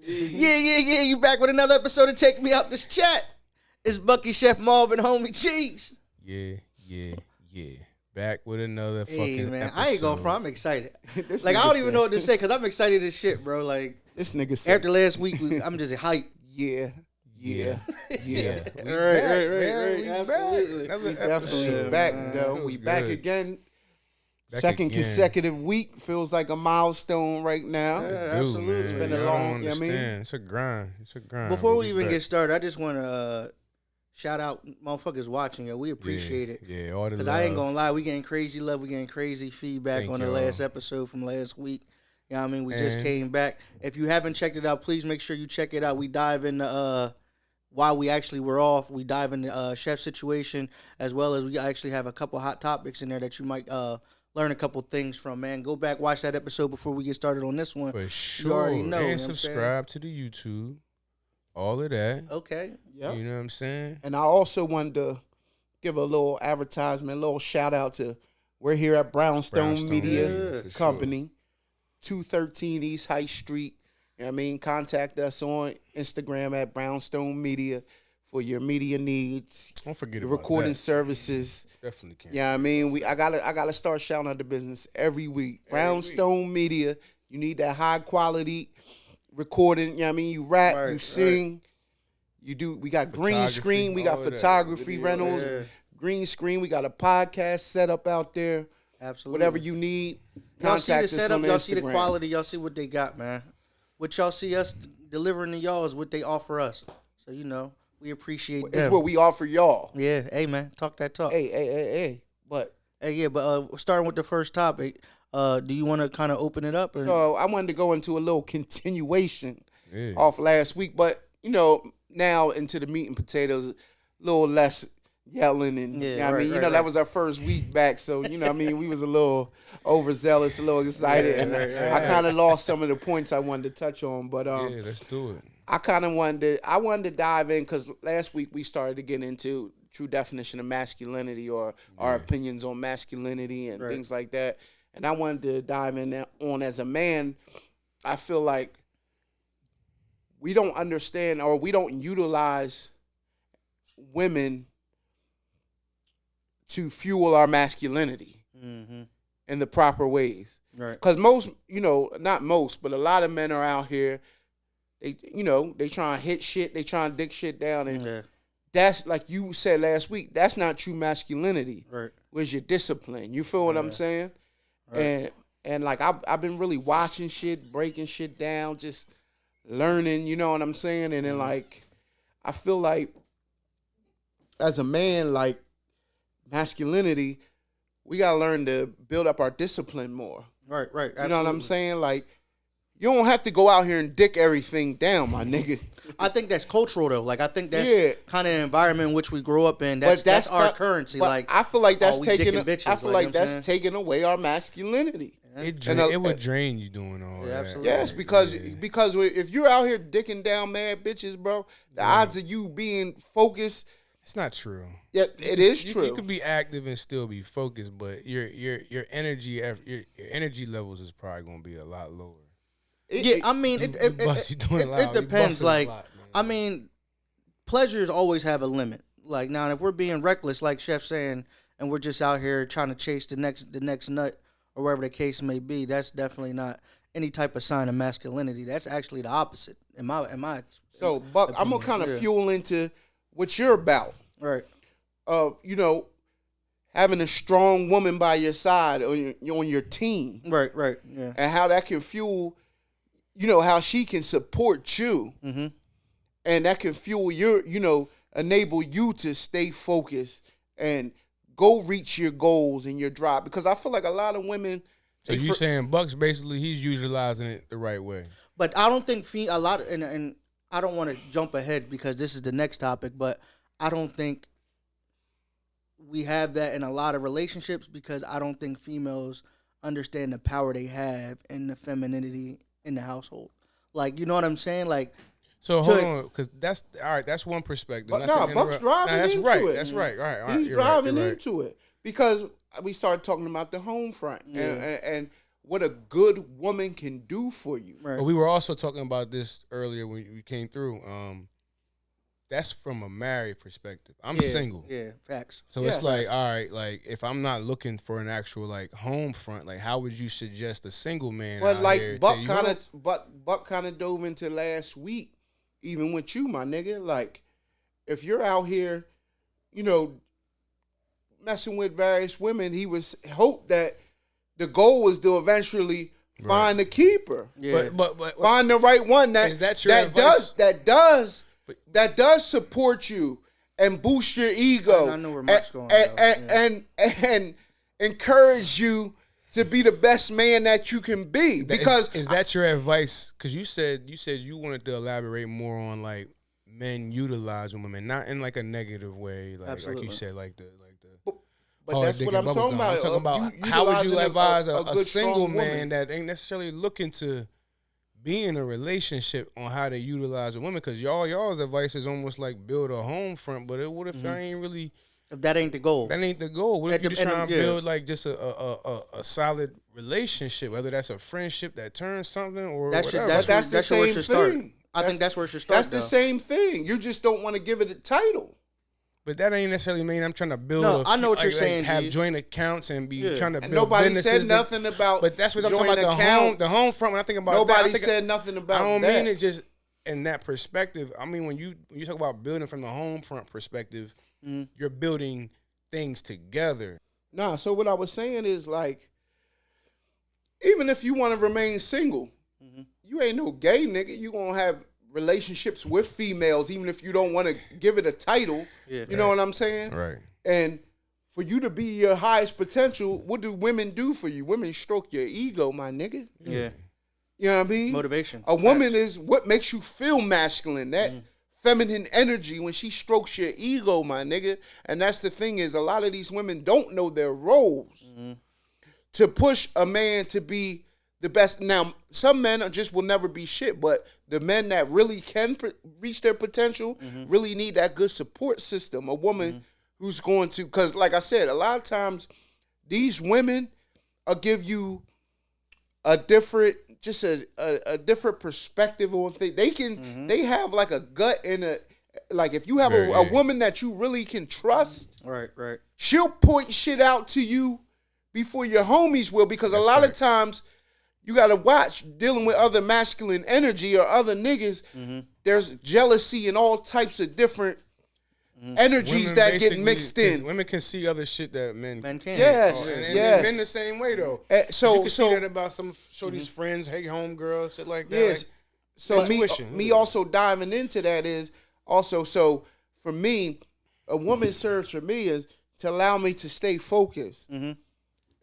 Yeah. You back with another episode of Take Me Out This Chat. It's Bucky, Chef Marvin, Homie Cheese. Yeah. Back with another fucking man, episode. I ain't going front. I'm excited. Like, I don't even know what to say because I'm excited as shit, bro. Like, this nigga said. After last week, I'm just hyped. Yeah. Right. Absolutely. We definitely back, though. We back again. Second consecutive week feels like a milestone right now. Yeah, absolutely. It's been a long, It's a grind. Before we even get started, I just want to shout out motherfuckers watching. Yo, we appreciate it. Yeah, all the love. Because I ain't going to lie, we getting crazy love. We getting crazy feedback Thank on the y'all. last episode from last week. You know what I mean? We just came back. If you haven't checked it out, please make sure you check it out. We dive into while we actually were off. We dive into Chef's situation, as well as we actually have a couple hot topics in there that you might learn a couple things from, man. Go back, watch that episode before we get started on this one. For sure. You already know. And subscribe to the YouTube. All of that. Okay. Yep. You know what I'm saying? And I also wanted to give a little advertisement, a little shout out to, we're here at Brownstone Media Company, 213 East High Street. You know what I mean? Contact us on Instagram at Brownstone Media for your media needs. Don't forget the about recording that. services. Definitely can. Yeah, I mean, I gotta start shouting out the business every week. Brownstone Media. You need that high quality recording. You know what I mean? You rap, you sing, you do. We got green screen, we got photography rentals, green screen. We got a podcast set up out there. Absolutely. Whatever you need. Y'all see the us setup, on y'all see the Instagram. quality, y'all see what they got, man. What y'all see us delivering to y'all is what they offer us. So, you know, we appreciate them. It's what we offer y'all. Yeah, hey, man, talk that talk. Hey. But starting with the first topic, do you want to kind of open it up? Or? So I wanted to go into a little continuation off last week, but, you know, now into the meat and potatoes, a little less yelling and that was our first week back, so you know what I mean, we was a little overzealous, a little excited, I kind of lost some of the points I wanted to touch on, but let's do it. I kind of wanted to dive in because last week we started to get into true definition of masculinity or our opinions on masculinity and things like that, and I wanted to dive in on as a man. I feel like we don't understand or we don't utilize women to fuel our masculinity in the proper ways. Right. Because most, not most, but a lot of men are out here, they try and hit shit, they try and dick shit down. And that's, like you said last week, that's not true masculinity. Right. Where's your discipline? You feel what I'm saying? Right. And like, I've been really watching shit, breaking shit down, just learning, you know what I'm saying? And then, like, I feel like as a man, like, masculinity, we gotta learn to build up our discipline more. Right. Absolutely. You know what I'm saying? Like, you don't have to go out here and dick everything down, my nigga. I think that's cultural though. Like, I think that's kind of the environment in which we grow up in. That's our currency. Like, I feel like that's taking taking away our masculinity. It would drain you doing all that. Absolutely. Yes, because if you're out here dicking down mad bitches, bro, the odds of you being focused. It's not true. Yeah, it is true. You could be active and still be focused, but your energy levels is probably gonna be a lot lower. It depends. Like, I mean, pleasures always have a limit. Like, now, if we're being reckless, like Chef's saying, and we're just out here trying to chase the next nut or wherever the case may be, that's definitely not any type of sign of masculinity. That's actually the opposite. In my So, Buck, I'm gonna kind of fuel into what you're about. Right. Having a strong woman by your side on your team. Right, yeah. And how that can fuel, how she can support you. Mm-hmm. And that can fuel enable you to stay focused and go reach your goals and your drive. Because I feel like a lot of women. So you saying Buck's basically, he's utilizing it the right way. But I don't think and I don't want to jump ahead because this is the next topic, but I don't think we have that in a lot of relationships because I don't think females understand the power they have and the femininity in the household. Like, you know what I'm saying? Like, so hold on, because that's all right. That's one perspective. But no, Buck's driving into it. That's right. All right. He's driving into it because we started talking about the home front and what a good woman can do for you. Right. But we were also talking about this earlier when we came through. That's from a married perspective. I'm single. Yeah, facts. So it's like, all right, like if I'm not looking for an actual like home front, like how would you suggest a single man? But out like here Buck kind of dove into last week, even with you, my nigga. Like if you're out here, you know, messing with various women, he was hope that the goal was to eventually find a keeper. Yeah. But find the right one that is that your advice? that does support you and boost your ego. I know where Mark's going. And encourage you to be the best man that you can be. Because is that your advice? Because you said you wanted to elaborate more on like men utilizing women, not in like a negative way, like you said, like the. But that's what I'm talking about. I'm talking about how would you advise a single man that ain't necessarily looking to be in a relationship on how to utilize a woman? Because y'all's advice is almost like build a home front. But what if I ain't really? If that ain't the goal. That ain't the goal. What if you just trying to build like just a solid relationship, whether that's a friendship that turns something or whatever. That's the same thing. I think that's where it should start. That's the same thing. You just don't want to give it a title. But that ain't necessarily mean I'm trying to build. No, I know what you're saying. Have joint accounts and be trying to build. Nobody said nothing about. But that's what I'm talking about. The home front. When I think about nobody said nothing about. I don't mean it just in that perspective. I mean when you talk about building from the home front perspective, you're building things together. Nah. So what I was saying is like, even if you want to remain single, you ain't no gay nigga. You gonna have relationships with females, even if you don't want to give it a title. Yeah, you know what I'm saying? Right. And for you to be your highest potential, what do women do for you? Women stroke your ego, my nigga. Yeah. You know what I mean? Motivation. A woman is what makes you feel masculine. That feminine energy when she strokes your ego, my nigga. And that's the thing is a lot of these women don't know their roles to push a man to be the best. Now, some men just will never be shit, but the men that really can reach their potential really need that good support system. A woman who's going to, because like I said, a lot of times these women will give you a different, just a different perspective on things. They can, they have like a gut and a, like if you have a woman that you really can trust, right, she'll point shit out to you before your homies will, because a lot of times you got to watch dealing with other masculine energy or other niggas. There's jealousy and all types of different energies that get mixed in. Women can see other shit that men can't. Yes, and men the same way though. So you can see that about some shorty's friends, hey homegirls, shit like that. Yes. Like, so me also diving into that is also, so for me, a woman serves for me is to allow me to stay focused.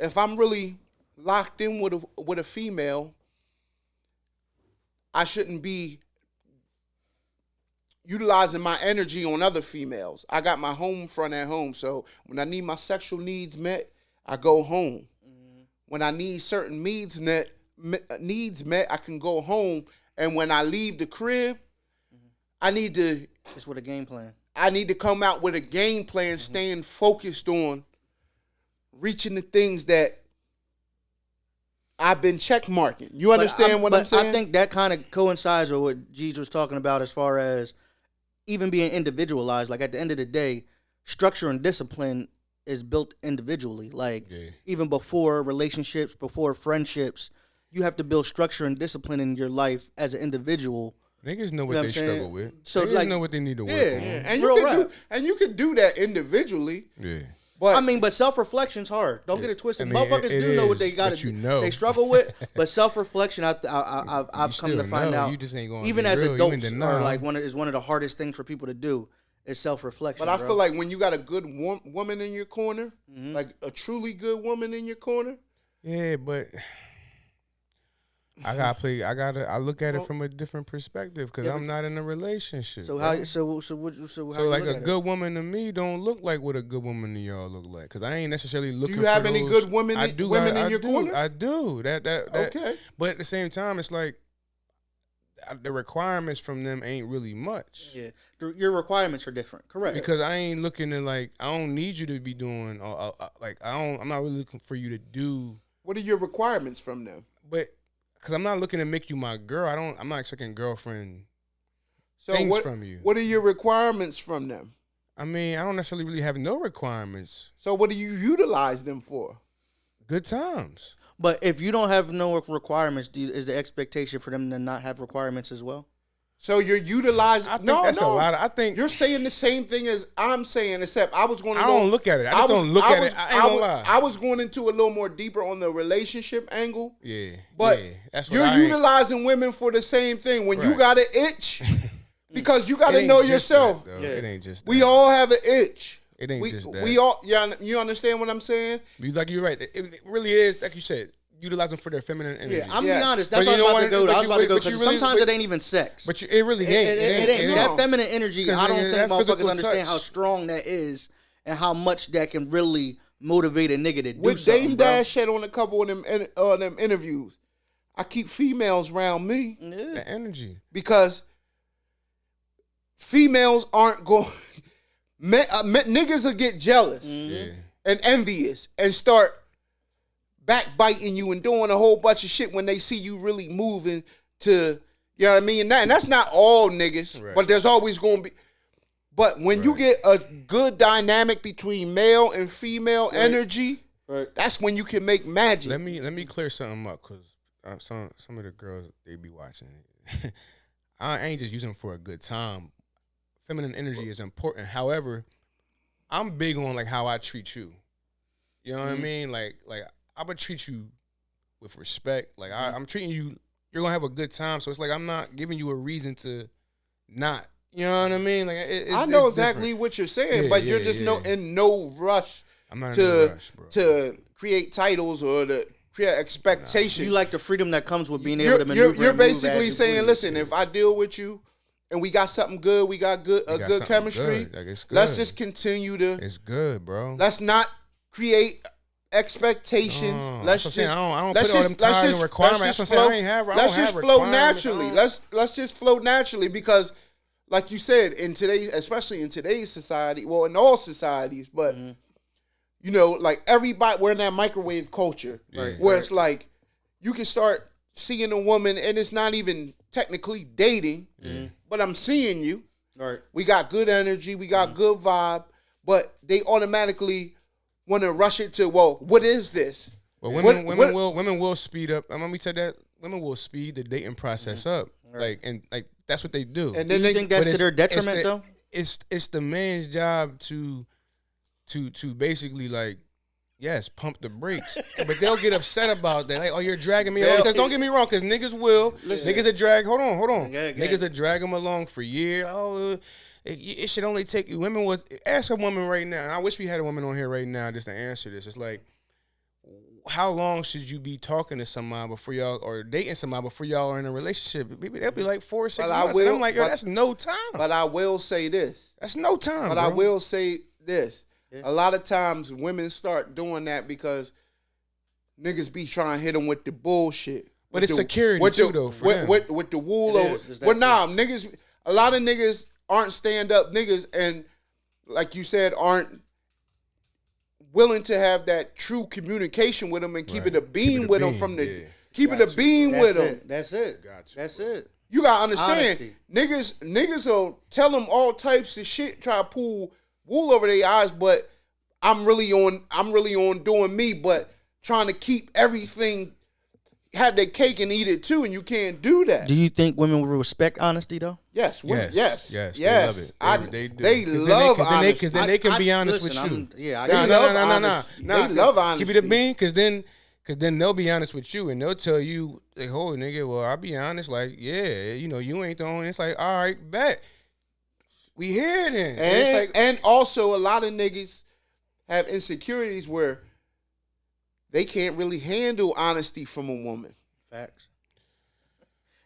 If I'm really locked in with a female, I shouldn't be utilizing my energy on other females. I got my home front at home, so when I need my sexual needs met, I go home. When I need certain needs met, I can go home. And when I leave the crib, I need to. It's with a game plan. I need to come out with a game plan, staying focused on reaching the things that I've been check marking. You understand what I'm saying? I think that kind of coincides with what Jeez was talking about as far as even being individualized. Like at the end of the day, structure and discipline is built individually. Like even before relationships, before friendships, you have to build structure and discipline in your life as an individual. Niggas know what they struggle with. So niggas know what they need to work on. And you can do that individually. Yeah. But I mean, but self-reflection's hard. Don't get it twisted. Motherfuckers do know what they got to do. They struggle with, but self-reflection, I've come to find out, you just ain't going even as adults, are like one of the hardest things for people to do is self-reflection. But I feel like when you got a good woman in your corner, like a truly good woman in your corner. Yeah, but I look at it from a different perspective because I'm not in a relationship. So how? Like a good woman to me don't look like what a good woman to y'all look like. Because I ain't necessarily looking. Do you have any good women? Women in your corner? I do. That okay. But at the same time, it's like the requirements from them ain't really much. Yeah, your requirements are different. Correct. Because I ain't looking to I don't need you to be doing I'm not really looking for you to do What are your requirements from them? But because I'm not looking to make you my girl, I'm not expecting girlfriend so things from you. What are your requirements from them? I mean, I don't necessarily really have no requirements. So what do you utilize them for? Good times. But if you don't have no requirements, is the expectation for them to not have requirements as well? So you're utilizing. I think that's a lot. I think you're saying the same thing as I'm saying, except I was going to. I don't look at it. I just don't look at it. I ain't gonna lie. I was going into a little more deeper on the relationship angle. Yeah, but that's what you're utilizing women for the same thing. When you got an itch, because you got to know yourself. That, it ain't just. We all have an itch. It ain't just that. We all. Yeah, you understand what I'm saying? You're right. It really is, like you said. Utilizing for their feminine energy. Yeah, I'm gonna be honest. That's what I was about to go. I was about to go because sometimes it ain't even sex. But it really ain't. It ain't. That feminine energy. I don't think motherfuckers understand how strong that is and how much that can really motivate a nigga to do what something. Dame Dash said on a couple of them interviews, I keep females around me. Yeah. The energy. Because females aren't going. Niggas will get jealous and envious and start backbiting you and doing a whole bunch of shit when they see you really moving to, you know what I mean? And that's not all niggas, but there's always going to be. But when you get a good dynamic between male and female energy, that's when you can make magic. Let me clear something up because some of the girls, they be watching it. I ain't just using them for a good time. Feminine energy is important. However, I'm big on like how I treat you. You know what I mean? Like I'm gonna treat you with respect. Like I'm treating you, you're gonna have a good time. So it's like I'm not giving you a reason to not. You know what I mean? Like I know exactly different. What you're saying, but you're just in no rush. I'm not in no rush, bro. To create titles or to create expectations. You like the freedom that comes with being able to maneuver. You're basically saying, listen, if I deal with you and we got something good, we got good chemistry. Good. Like, it's good. Let's just continue to. It's good, bro. Let's not create expectations. Let's just. I don't put all them time and requirements. Let's just flow naturally. Let's just flow naturally because, like you said, especially in today's society, well, in all societies, but you know, like everybody, we're in that microwave culture where it's like you can start seeing a woman and it's not even technically dating, but I'm seeing you. Right. We got good energy, we got good vibe, but they automatically want to rush it to, well, what is this? Well, women will speed up. Let me tell that women will speed the dating process up. Right. Like that's what they do. And then you think that's to their detriment though? It's the man's job to basically like, yes, pump the brakes. But they'll get upset about that. Like, oh, you're dragging me along. Because don't get me wrong, because niggas will. Listen. Niggas that drag, hold on. Niggas that drag them along for years. Oh, it should only take you. Women was, ask a woman right now, and I wish we had a woman on here right now just to answer this. It's like, how long should you be talking to somebody before y'all, or dating somebody before y'all are in a relationship? They'll be like 4 or 6 months. And I'm like, yo, that's no time. But I will say this. That's no time, But bro. I will say this. Yeah. A lot of times women start doing that because niggas be trying to hit them with the bullshit. But it's security too, though. With the wool over. But nah, niggas, a lot of niggas aren't stand-up niggas and, like you said, aren't willing to have that true communication with them and keep it a beam with them from the keep it a beam with them. That's it. That's it. You gotta understand, niggas will tell them all types of shit, try to pull wool over their eyes, but I'm really on doing me, but trying to keep everything, have their cake and eat it too, and you can't do that. Do you think women will respect honesty though? Yes. They love it. They love honesty. Because then they can be honest with you. They love honesty. They love honesty. Keep it a bean, because then they'll be honest with you, and they'll tell you, like, oh, nigga, well, I'll be honest, like, yeah, you know, you ain't the only. It's like, all right, bet. We here then. And also, a lot of niggas have insecurities where they can't really handle honesty from a woman. Facts.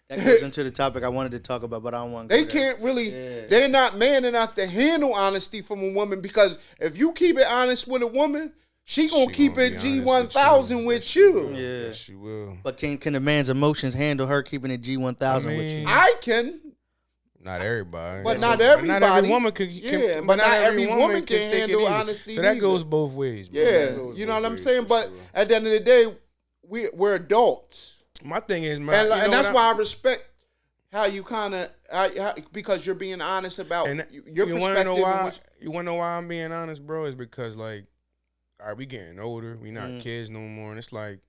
That goes into the topic I wanted to talk about, but I don't want to. They can't really. Yeah. They're not man enough to handle honesty from a woman, because if you keep it honest with a woman, she gonna keep it G1000 with you. Yeah, she will. But can a man's emotions handle her keeping it G1000 with you? I can. Not everybody. But not everybody. Not every woman can. But not every woman can handle honesty. So that goes both ways. Bro. Yeah, you know what I'm saying. But at the end of the day, we're adults. My thing is, man, and that's why I respect how you kind of because you're being honest about your perspective. You want to know why I'm being honest, bro? Is because like, all right, we getting older, we not kids no more, and it's like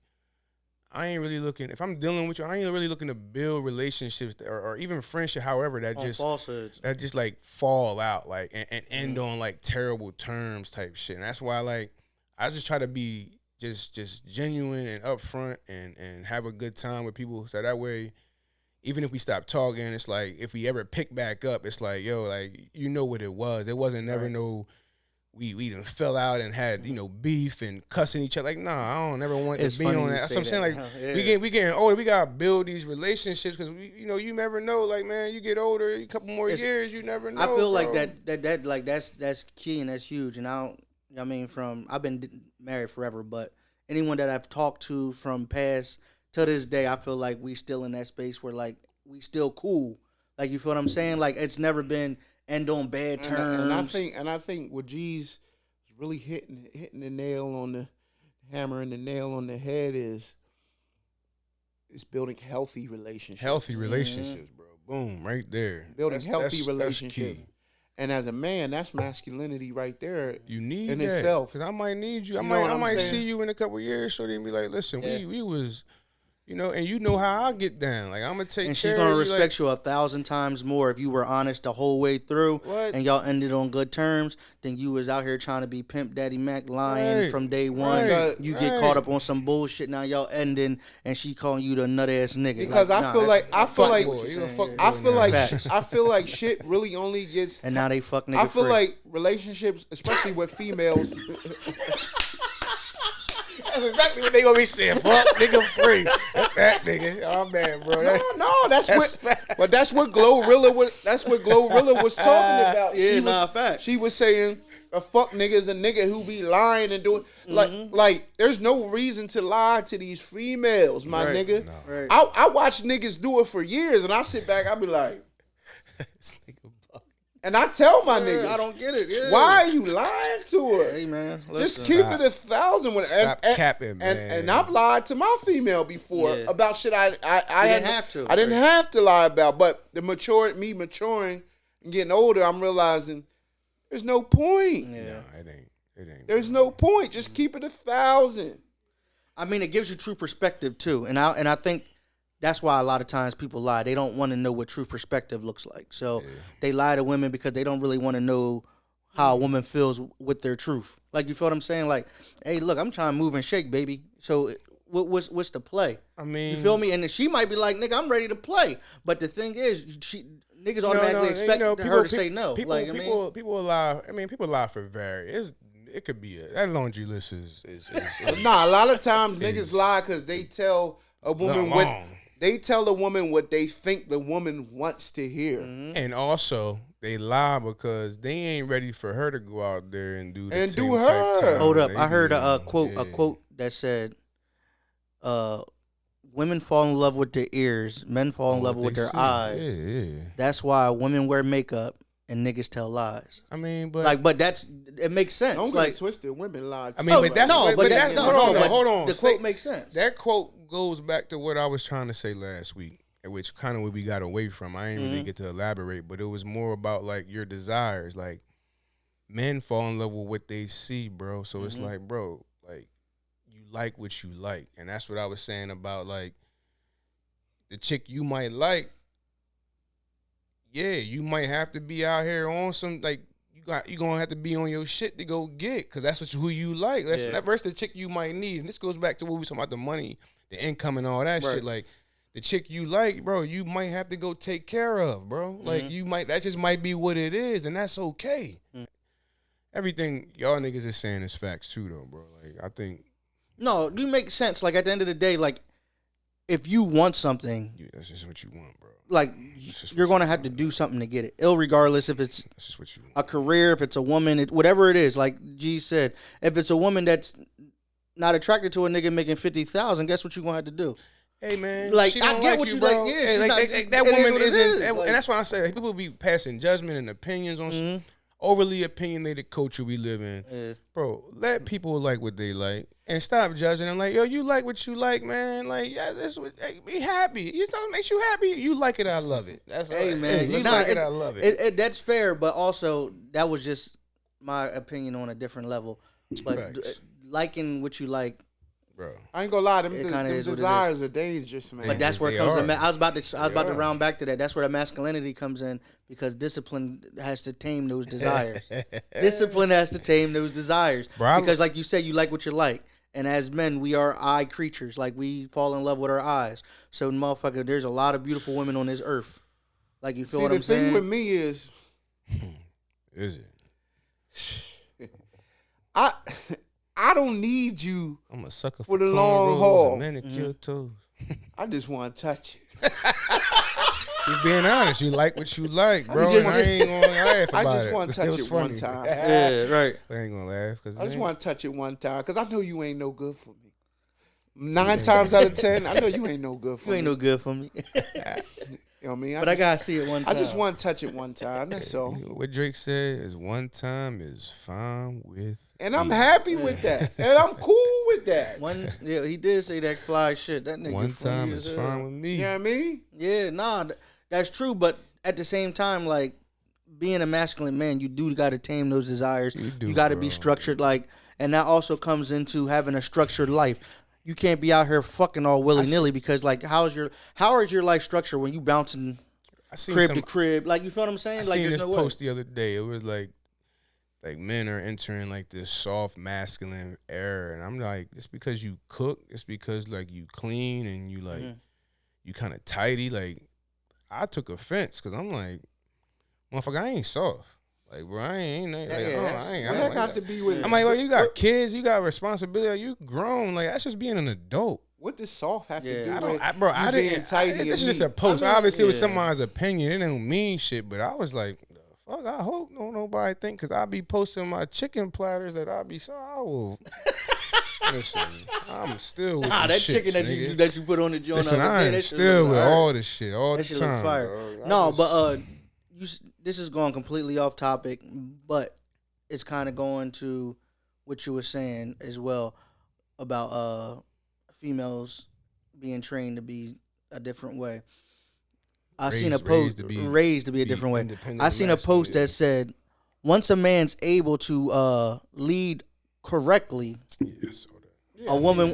I ain't really looking. If I'm dealing with you, I ain't really looking to build relationships or even friendship. However, that just like fall out like and end on like terrible terms type shit. And that's why like I just try to be just genuine and upfront and have a good time with people. So that way, even if we stop talking, it's like if we ever pick back up, it's like, yo, like you know what it was. It wasn't never no we done fell out and had, beef and cussing each other. Like, nah, I don't ever want to be on that. That's what I'm saying. Like we getting older, we gotta build these relationships because you never know. Like, man, you get older, a couple more years, you never know. I feel bro. like that like that's key and that's huge. And I've been married forever, but anyone that I've talked to from past to this day, I feel like we still in that space where like we still cool. Like, you feel what I'm saying? Like, it's never been end on bad terms. And I think what G's really hitting the nail on the hammer and the nail on the head is building healthy relationships. Healthy relationships, bro. Boom, right there. Building healthy relationships. And as a man, that's masculinity right there. You need in that, itself. Because I might need you. I might see you in a couple of years, so then be like, listen, we was, and you know how I get down. Like, I'm gonna take care of you. And she's gonna respect you 1,000 times more if you were honest the whole way through. What? And y'all ended on good terms than you was out here trying to be Pimp Daddy Mac lying from day one. You get caught up on some bullshit. Now y'all ending, and she calling you the nut ass nigga. Because I feel like shit really only gets. And now they fuck nigga. I feel like relationships, especially with females. That's exactly what they gonna be saying. Fuck nigga free. That nigga. Oh man, bro. That's what Glorilla was. That's what Glorilla was talking about. Fact. She was saying a fuck nigga is a nigga who be lying and doing like. There's no reason to lie to these females, my nigga. No. Right. I watch niggas do it for years, and I sit back. I be like, and I tell my niggas, I don't get it. Yeah. Why are you lying to her? Hey man, listen, just keep it 1,000 with her. Stop capping, man. And I've lied to my female before about shit I didn't have to. I didn't have to lie about. But me maturing and getting older, I'm realizing there's no point. Yeah, no, it ain't. There's no point. Just keep it 1,000. I mean, it gives you true perspective too, and I think. That's why a lot of times people lie. They don't want to know what true perspective looks like. So they lie to women because they don't really want to know how a woman feels with their truth. Like, you feel what I'm saying? Like, hey, look, I'm trying to move and shake, baby. So what's the play? I mean, you feel me? And she might be like, nigga, I'm ready to play. But the thing is, niggas automatically expect her to say no. People lie. I mean, people lie for various. It could be that laundry list is nah, a lot of times niggas lie because they tell a woman what they think the woman wants to hear. Mm-hmm. And also, they lie because they ain't ready for her to go out there and do the same type time. Hold up. I heard a quote that said, women fall in love with their ears, men fall in love with their eyes. Yeah. That's why women wear makeup and niggas tell lies. I mean, but it makes sense. Don't get twisted. Women lie. I mean, hold on. The quote makes sense. That quote goes back to what I was trying to say last week, which kind of what we got away from. I didn't really get to elaborate, but it was more about like your desires. Like, men fall in love with what they see, bro. So it's like, bro, like, you like what you like, and that's what I was saying about like the chick you might like. Yeah, you might have to be out here on some like you gonna have to be on your shit to go get, because that's who you like. That versus the chick you might need, and this goes back to what we were talking about, the money, the income, and all that shit. Like, the chick you like, bro, you might have to go take care of, bro. Like, that just might be what it is, and that's okay. Everything y'all niggas is saying is facts too, though, bro. Like, I think no, you make sense. Like, at the end of the day, like, if you want something, that's just what you want, bro. Like, you're going to have to do something to get it. Regardless if it's a career, if it's a woman, whatever it is. Like G said, if it's a woman that's not attracted to a nigga making $50,000, guess what you're going to have to do? Hey, man. Like, I get what you bro. like. Yeah, that woman isn't. And that's why I say people be passing judgment and opinions on overly opinionated culture we live in, bro, let people like what they like and stop judging them. Like, yo, you like what you like, man. Like, yeah, be happy. You something makes you happy. You like it, I love it. That's hey, man. You like it, I love it. That's fair, but also that was just my opinion on a different level. But liking what you like. Bro, I ain't gonna lie. Them desires are dangerous, man. But that's where it comes. I was about to round back to that. That's where the masculinity comes in because discipline has to tame those desires. Discipline has to tame those desires because, like you said, you like what you like, and as men, we are eye creatures. Like we fall in love with our eyes. So, motherfucker, there's a lot of beautiful women on this earth. Like you feel what I'm saying? The thing with me is it? I don't need you. I'm a sucker for the long haul. Manicure toes. I just want to touch it. He's being honest. You like what you like, bro. I ain't gonna laugh about it. I just want to touch it one time. Yeah, right. I ain't gonna laugh because I just want to touch it one time because I know you ain't no good for me. 9 times out of 10, I know you ain't no good for me. You ain't no good for me. You know what I mean? But I gotta see it one time. I just want to touch it one time. That's all. What Drake said is one time is fine with and I'm happy with that. And I'm cool with that. Yeah, he did say that fly shit. That nigga one time is fine with me. You know what I mean? Yeah, nah, that's true. But at the same time, like being a masculine man, you do got to tame those desires. You got to be structured, like, and that also comes into having a structured life. You can't be out here fucking all willy nilly because, like, how is your life structure when you bouncing crib to crib? Like, you feel what I'm saying? I like, seen this post the other day. It was like men are entering like this soft masculine era, and I'm like, it's because you cook. It's because like you clean and you like you kind of tidy. Like, I took offense because I'm like, motherfucker, I ain't soft. Like, bro, I ain't got to be with. I'm like, well, you got kids, you got responsibility, you grown. Like, that's just being an adult. What does soft have to do with I didn't tidy? This is just a post. Obviously, it was somebody's opinion. It don't mean shit, but I was like, the fuck, I hope nobody think because I be posting my chicken platters that I will. Listen, I'm still with the shit, chicken that you put on the joint. Listen, I'm still with all the shit all the time. Look fire. Bro. This is going completely off topic, but it's kind of going to what you were saying as well about females being trained to be a different way. I seen a post raised to be a different way. I seen a post that said, once a man's able to lead correctly, a woman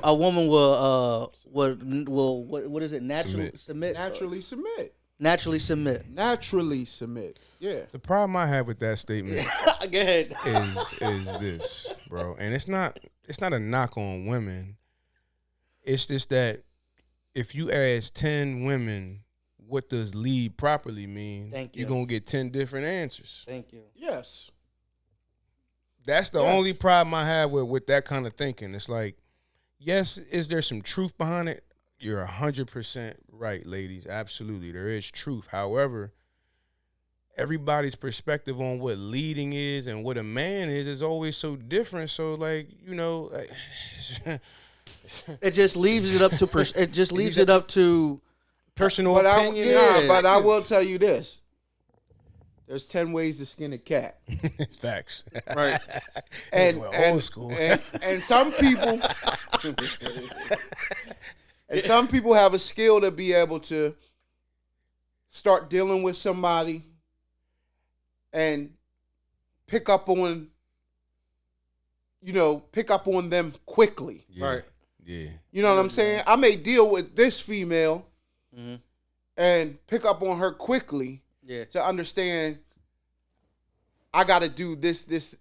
will what is it? Naturally submit. Yeah. The problem I have with that statement Go ahead. is this, bro. And it's not a knock on women. It's just that if you ask 10 women what does lead properly mean, you're going to get 10 different answers. Thank you. Yes. That's the only problem I have with that kind of thinking. It's like, yes, is there some truth behind it? You're 100% right, ladies. Absolutely. There is truth. However, everybody's perspective on what leading is and what a man is always so different. So, like, you know, it just leaves it up to personal opinion. But I will tell you this. There's 10 ways to skin a cat. It's facts. Right. And old school. And some people and some people have a skill to be able to start dealing with somebody and pick up on them quickly. Yeah. Right. Yeah. You know what I'm saying? I may deal with this female and pick up on her quickly to understand I got to do this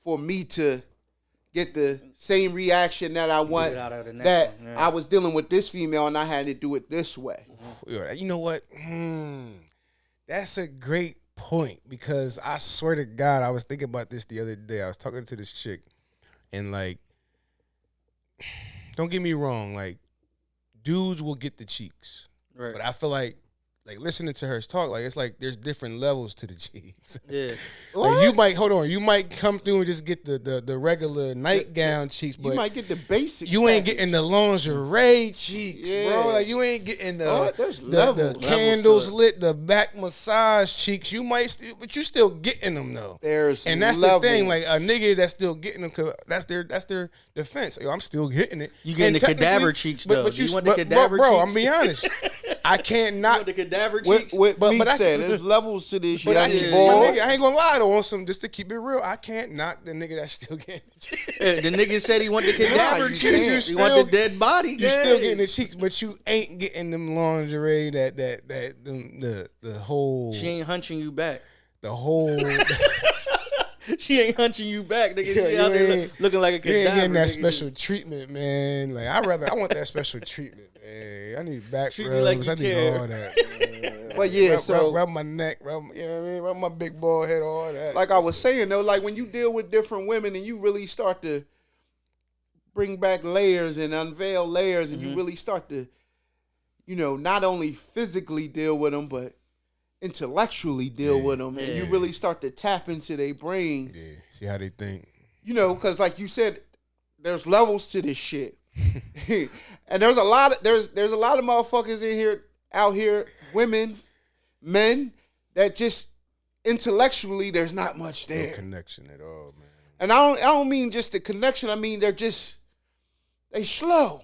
for me to get the same reaction that I want I was dealing with this female and I had to do it this way. You know what? That's a great point because I swear to God, I was thinking about this the other day. I was talking to this chick and like, don't get me wrong, like dudes will get the cheeks. Right. But I feel like like listening to her talk, like it's like there's different levels to the cheeks. Yeah. Like you might come through and just get the regular nightgown cheeks, but you might get the basic. You ain't getting the lingerie cheeks, bro. Like you ain't getting the candles lit, the back massage cheeks. You might still, but you still getting them though. That's levels. The thing. Like a nigga that's still getting them, cause that's their defense. Yo, I'm still getting it. You getting the cadaver cheeks though? But you want the cadaver bro, cheeks? I'm be honest. I can't not the cadaver cheeks. What Meek said, there's levels to this. But I ain't gonna lie though, on some just to keep it real. I can't knock the nigga that's still getting the cheeks. The nigga said he want the cadaver cheeks. You want the dead body. You still getting the cheeks, but you ain't getting them lingerie the whole. She ain't hunching you back. The whole. She ain't hunching you back, nigga. She out there looking like a cadaver. You ain't getting that special treatment, man. Like I want that special treatment. Hey, I need back rubs. I need all that. But yeah, rub my neck, you know what I mean? Rub my big bald head, all that. Like I was saying though, like when you deal with different women and you really start to bring back layers and unveil layers, and you really start to, not only physically deal with them, but intellectually deal with them, and you really start to tap into their brains. Yeah, see how they think. Because like you said, there's levels to this shit. And there's a lot of motherfuckers out here, women, men, that just intellectually there's not much there. No connection at all, man. And I don't mean just the connection, I mean they slow.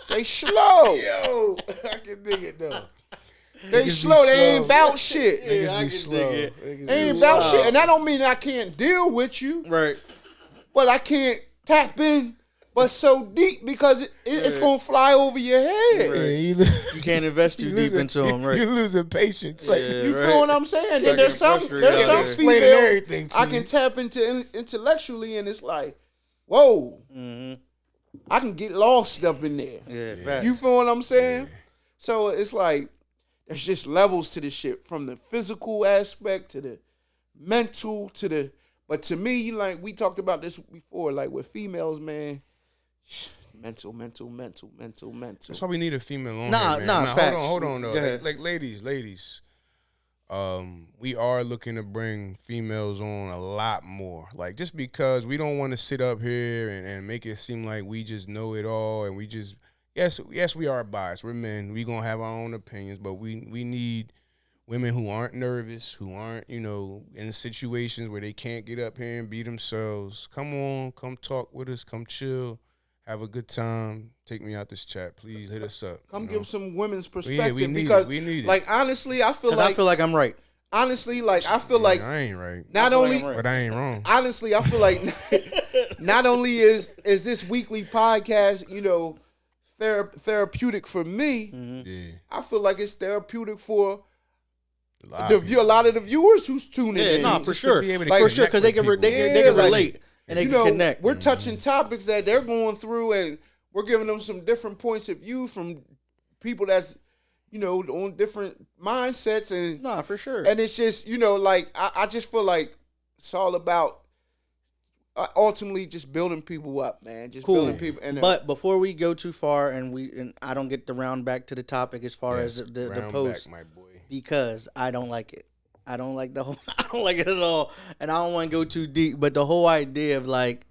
They slow. Yo, I can dig it though. They slow. They ain't about shit. Niggas be slow. They ain't about shit. And that don't mean I can't deal with you. Right. But I can't tap in but so deep because it's going to fly over your head. Right. You can't invest too deep into them, right? You're losing patience. Like, you feel what I'm saying? Then there's some females I can tap into intellectually, and it's like, whoa. Mm-hmm. I can get lost up in there. Yeah, you feel what I'm saying? Yeah. So it's like, there's just levels to this shit, from the physical aspect to the mental to the. But to me, like we talked about this before, like with females, man, mental. That's why we need a female on here, man. Facts. Hold on though. Like ladies. We are looking to bring females on a lot more. Like just because we don't want to sit up here and make it seem like we just know it all, and we just yes we are biased. We're men. We gonna have our own opinions, but we need women who aren't nervous, who aren't, in situations where they can't get up here and be themselves. Come on, come talk with us, come chill, have a good time. Take me out this chat, please. Hit us up. Come give some women's perspective. Yeah, we need it. Like honestly, I feel like I'm right. Honestly, like I feel like I ain't right. Not only, but I ain't wrong. Honestly, I feel like not only is this weekly podcast, therapeutic for me. Yeah. I feel like it's therapeutic for a lot of the viewers who's tuning in. Yeah, for sure, because they can relate and they can connect. We're touching topics that they're going through, and we're giving them some different points of view from people that's on different mindsets, and for sure. And it's just like I just feel like it's all about ultimately just building people up, man. Just building people. But before we go too far, and I don't get the round back to the topic as far as the post, back, my boy. Because I don't like it. I don't like I don't like it at all, and I don't want to go too deep. But the whole idea of like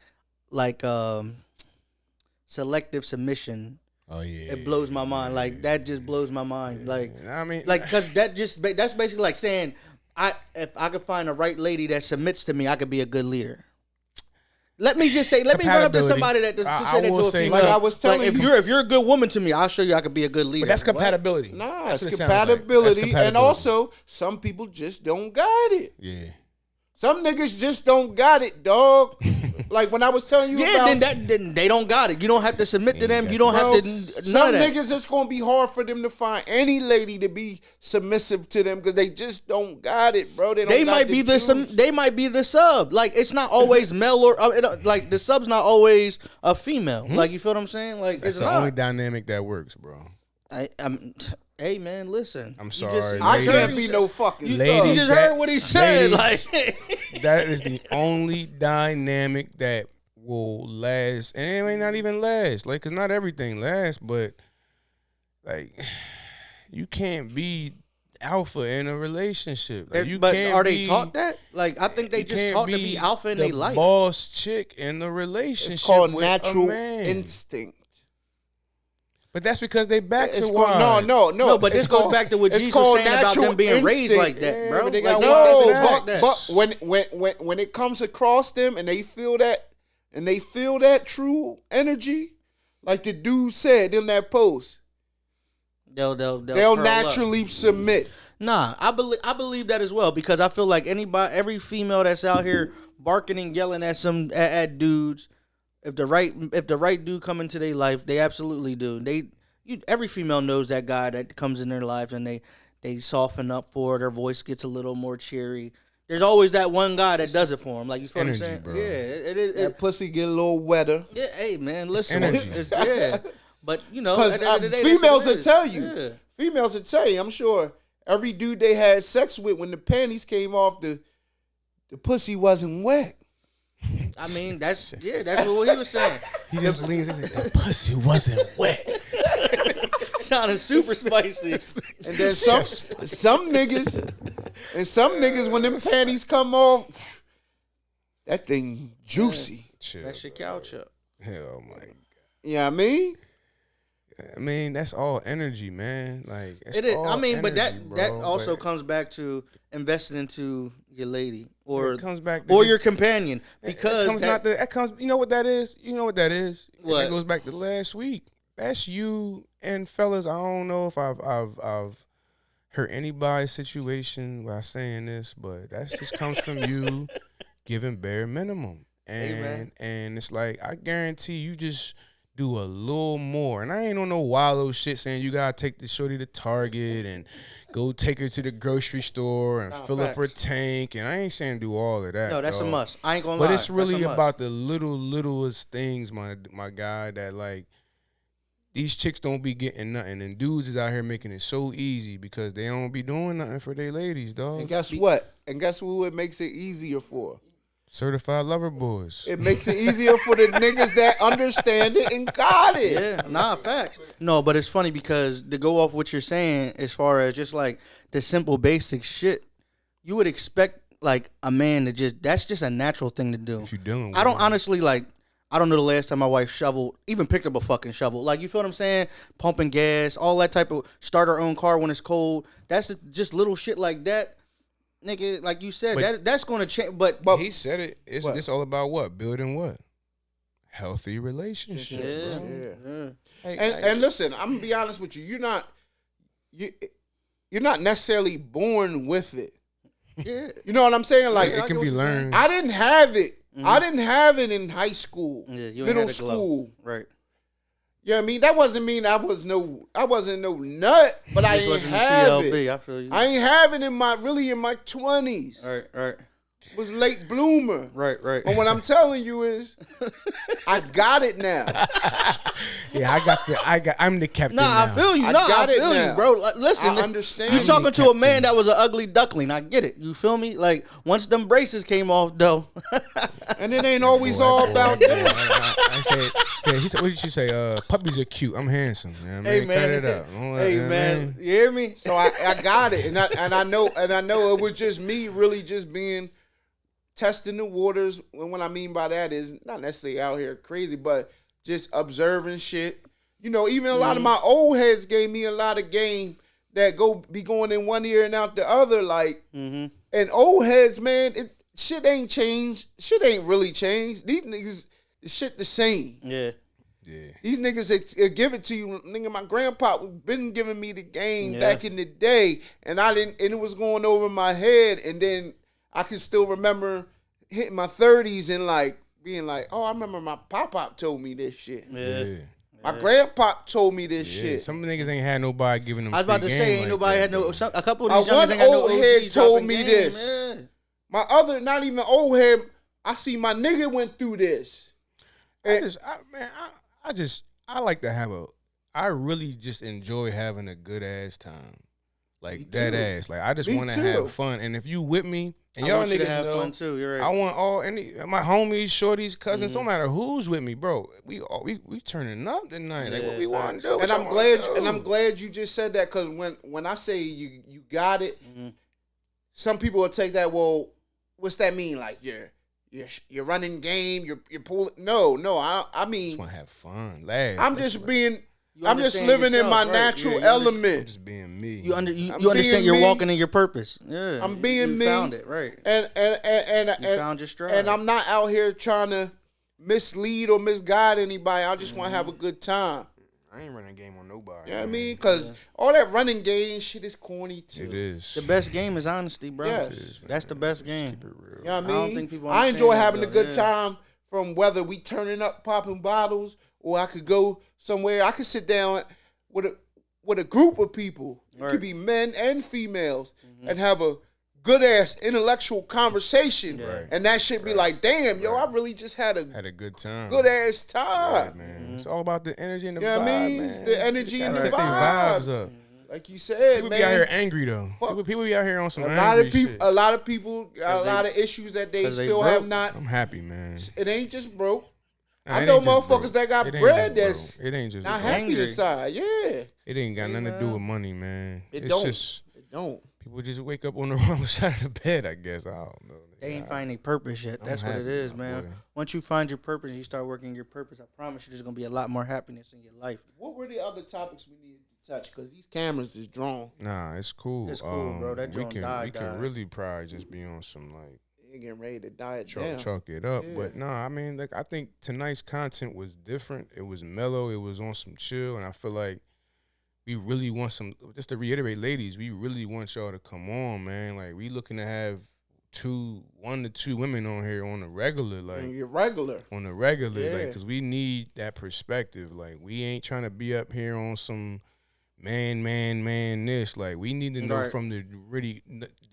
selective submission. Oh yeah, it blows my mind. Like that just blows my mind. Like I mean, because that's basically like saying if I could find a right lady that submits to me, I could be a good leader. Let me run up to somebody that say that to a female. Like I was telling you, if you're a good woman to me, I'll show you I could be a good leader. But that's compatibility. Nah, it's compatibility, and also some people just don't got it. Yeah. Some niggas just don't got it, dog. Like when I was telling you about... then they don't got it. You don't have to submit to them. You don't have to... Some niggas, it's going to be hard for them to find any lady to be submissive to them because they just don't got it, bro. They might be the sub. Like, it's not always male or... like, the sub's not always a female. Mm-hmm. Like, you feel what I'm saying? Like, that's the only dynamic that works, bro. Hey man, listen. I'm sorry. I can't be no fucking sub. You just heard what he said. Like that is the only dynamic that will last, and it may not even last. Like, cause not everything lasts, but like, you can't be alpha in a relationship. Like, but are they taught that? Like, I think they just taught to be alpha in their life. Boss chick in the relationship. It's called with natural a man. instinct. But that's because they backs are wide. No. But this goes back to what Jesus was saying about them being raised like that, bro. They got but when it comes across them and they feel that true energy, like the dude said in that post, they'll naturally submit. Nah, I believe that as well, because I feel like every female that's out here barking and yelling at dudes, if the right dude come into their life, they absolutely do. Every female knows that guy that comes in their life, and they soften up for it. Their voice gets a little more cheery. There's always that one guy that does it for them. Like, you feel what I'm saying? Bro. Yeah, it that pussy get a little wetter. Yeah, hey man, listen, it's yeah. But because females will tell you. Yeah. Females will tell you. I'm sure every dude they had sex with, when the panties came off, the pussy wasn't wet. I mean, that's what he was saying. He just leans in and the pussy wasn't wet. Sounded super spicy. And then some niggas, when them panties come off, that thing juicy. Chill, that shit couch up. Hell my God. You know what I mean? I mean, that's all energy, man. Like, it is. I mean, but that also comes back to investing into your lady or it comes back or your companion, because you know what that is? What? It goes back to last week. That's you and fellas. I don't know if I've hurt anybody's situation by saying this, but that just comes from you giving bare minimum, and it's like, I guarantee you just do a little more. And I ain't on no wallow shit saying you gotta take the shorty to Target and go take her to the grocery store and fill up her tank. And I ain't saying do all of that. No, that's a must. I ain't gonna lie. But it's really about the littlest things, my guy, that like, these chicks don't be getting nothing, and dudes is out here making it so easy because they don't be doing nothing for their ladies, dog. And guess what? And guess who it makes it easier for? Certified lover boys. It makes it easier for the niggas that understand it and got it. Yeah, nah, facts. No, but it's funny because to go off what you're saying, as far as just like the simple basic shit, you would expect like a man to that's just a natural thing to do. If you're doing, I don't honestly like. I don't know the last time my wife even picked up a fucking shovel. Like, you feel what I'm saying? Pumping gas, all that type of, start our own car when it's cold. That's just little shit like that. Nigga, like you said, that's going to change. But he said it. It's all about what? Building what? Healthy relationships. Yeah. And listen, I'm going to be honest with you. You're not necessarily born with it. Yeah. You know what I'm saying? Like, it can be learned. I didn't have it. Mm-hmm. I didn't have it in high school, middle school. Right. You know what I mean? That wasn't mean I wasn't no nut, but I ain't have it. I feel you. I ain't have it in my 20s. Right. Was late bloomer. Right. But what I'm telling you is, I got it now. Yeah, I'm the captain. Nah, now. I feel you. I feel you, bro. Listen, I understand. You talking to a man that was an ugly duckling. I get it. You feel me? Like, once them braces came off, though. And it ain't always all about that. I said, yeah, he said, what did you say? Puppies are cute. I'm handsome. You know what I mean? Hey, man. Cut it up. Hey, man. You hear me? So I got it. And I know it was just me really just being testing the waters. And what I mean by that is not necessarily out here crazy, but just observing shit. You know, even a lot of my old heads gave me a lot of game that be going in one ear and out the other. Like, and old heads, man, shit ain't changed. Shit ain't really changed. These niggas, the shit the same. Yeah. These niggas they give it to you. Nigga, my grandpa been giving me the game back in the day, and it was going over my head, and then I can still remember hitting my 30s and like being like, oh, I remember my pop told me this shit. Yeah. My grandpa told me this shit. Some niggas ain't had nobody giving them. I was about to say, ain't like nobody that, had no. A couple of these one youngsters ain't got no old OG head told me game, this. man. My other, not even old head, I see my nigga went through this. I like to have I really just enjoy having a good ass time. Like dead ass. Like I just want to have fun. And if you with me, and y'all niggas have know, fun too. You're right. I want my homies, shorties, cousins, no matter who's with me, bro. We turning up tonight. Like what we want to do. And I'm glad you just said that, because when I say you got it, some people will take that. Well, what's that mean? Like you're running game. You're pulling. No. I mean, just want to have fun. Laugh. I'm just living in my natural element. I'm just being me. You understand you're walking in your purpose. Yeah, I'm being me. You found it, right? And you found your stride. And I'm not out here trying to mislead or misguide anybody. I just want to have a good time. I ain't running game on nobody. You know what I mean? Because all that running game shit is corny too. It is. The best game is honesty, bro. Yes. That's the best game. Keep it real. You know what I mean? I don't think people I enjoy having a that, good time, from whether we turning up, popping bottles, or I could go somewhere. I could sit down with a group of people. It could be men and females, and have a good ass intellectual conversation, and that shit be like, damn, yo, I really just had a good time, good ass time, right, man. It's all about the energy and the you know vibe, what I mean? man. It's the energy and the set vibes. their vibes up. Like you said, people man. be out here angry though. People be out here on some a shit. lot of people got a lot of issues that they still have not. I'm happy, man. It ain't just broke. Nah, I know motherfuckers that got bread that's it ain't just not happy inside. Yeah. It ain't got nothing to do with money, man. It don't. People just wake up on the wrong side of the bed, I guess. I don't know. They ain't finding purpose yet. That's what it is, man. Boy. Once you find your purpose, you start working your purpose, I promise you there's going to be a lot more happiness in your life. What were the other topics we needed to touch? Because these cameras is drawn. Nah, it's cool. It's cool, bro. That drone we can really probably just be on some, like, you're getting ready to die it down. Chalk it up. Yeah. But nah, I mean, like, I think tonight's content was different. It was mellow. It was on some chill. And I feel like we really want just to reiterate, ladies, we really want y'all to come on, man. Like, we looking to have 1 to 2 women on here on a regular, like. And you're regular. On a regular, like, because we need that perspective. Like, we ain't trying to be up here on some man this. Like, we need to know from the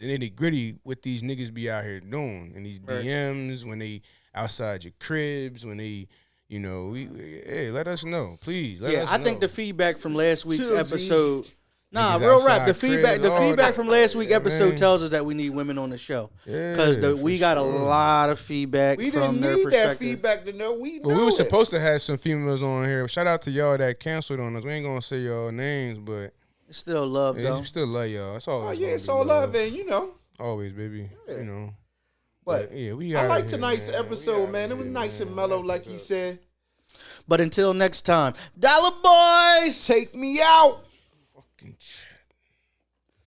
nitty gritty what these niggas be out here doing. And these DMs, when they outside your cribs, when they, you know, hey, let us know, please. Let us know. I think the feedback from last week's episode. Nah, real rap. The feedback from last week's episode tells us that we need women on the show. Because we got a lot of feedback from their perspective. We didn't need that feedback to know. We were supposed to have some females on here. Shout out to y'all that canceled on us. We ain't gonna say y'all names, but it's still love, though. We still love y'all. It's always it's all love, and you know. Always, baby. You know. But I like tonight's episode, man. It was nice and mellow, like he said. But until next time, Dollar Boys, take me out.